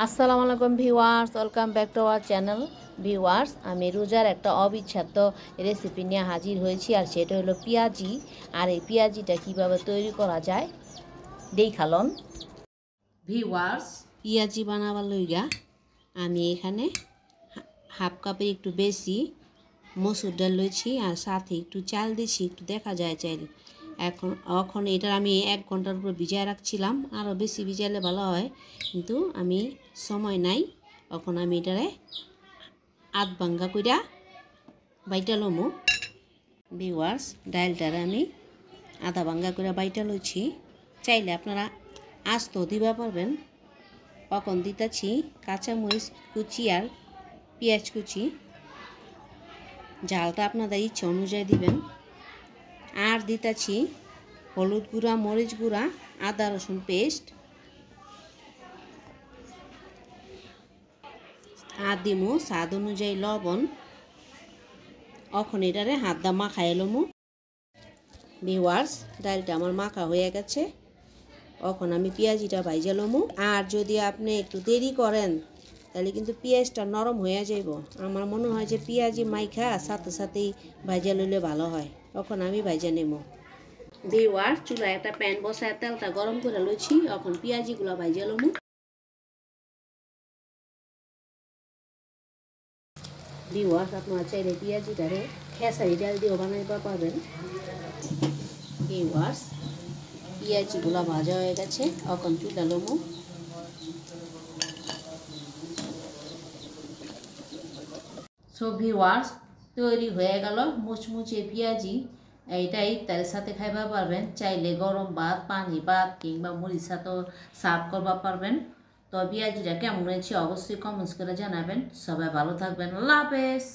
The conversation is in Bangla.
আসসালামু আলাইকুম viewers, welcome back to our channel. Viewers, আমি রোজার একটা অবিচ্ছেদ্য রেসিপি নিয়ে হাজির হয়েছি, আর সেটা হলো পেঁয়াজি। আর এই পেঁয়াজিটা কিভাবে তৈরি করা যায় দেখালন। ভিউয়ার্স, পেঁয়াজি বানাবার লইগা আমি এখানে হাফ কাপের একটু বেশি মসুর ডাল লইছি, আর সাথে একটু চাল দিছি, একটু দেখা যায় চাল। এখন এটা আমি 1 ঘন্টার উপর ভিজায় রাখছিলাম, আরও বেশি ভিজাইলে ভালো হয়, কিন্তু আমি সময় নাই। এখন আমি এটারে আধ ভাঙ্গা কইরা বাইটা লমু। ভিউয়ার্স, ডালটারে আমি আধা ভাঙ্গা করে বাইটা লইছি। চাইলে আপনারা আস্ত দিবা পারবেন। এখন দিতেছি কাঁচামরিচ কুচি আর পেঁয়াজ কুচি। ঝালটা আপনাদের ইচ্ছা অনুযায়ী দিবেন। আর দিতেছি হলুদ গুঁড়া, মরিচ গুঁড়া, আদা রসুন পেস্ট, আর দিমু স্বাদ অনুযায়ী লবণ। এখন এটারে হাত দা মাখাই এলমু। ভিউয়ার্স, ডালটা আমার মাখা হয়ে গেছে। এখন আমি পেঁয়াজিটা ভাইজা লমু। আর যদি আপনি একটু দেরি করেন তাহলে কিন্তু পেঁয়াজটা নরম হয়ে যাইব। আমার মনে হয় যে পেঁয়াজি মাইখা সাথে সাথেই ভাইজা লইলে ভালো হয়। এখন আমি ভাইজা নেবো। ভিউয়ার্স, চুলায় একটা প্যান বসায় তেলটা গরম করে লইছি। এখন পেঁয়াজিগুলো ভাইজা লমু। ভিউয়ার্স, আপনারা চাইলে পেঁয়াজিটারে খেসারি ডাল দিয়েও বানাইতে পারবেন। ভিউয়ার্স, পেঁয়াজিগুলো ভাজা হয়ে গেছে। এখন চুলা লমু। সো ভিউয়ার্স, তৈরি হয়ে গেল মুচমুচে পেঁয়াজি। এইটা ইফতারের সাথে খাইবা পারবেন, চাইলে গরম ভাত, পানি ভাত কিংবা মুড়ির সাথেও সার্ভ করবা পারবেন। তো পেঁয়াজিটা কেমন হয়েছে অবশ্যই কমেন্টস করে জানাবেন। সবাই ভালো থাকবেন। আল্লাহ হাফেজ।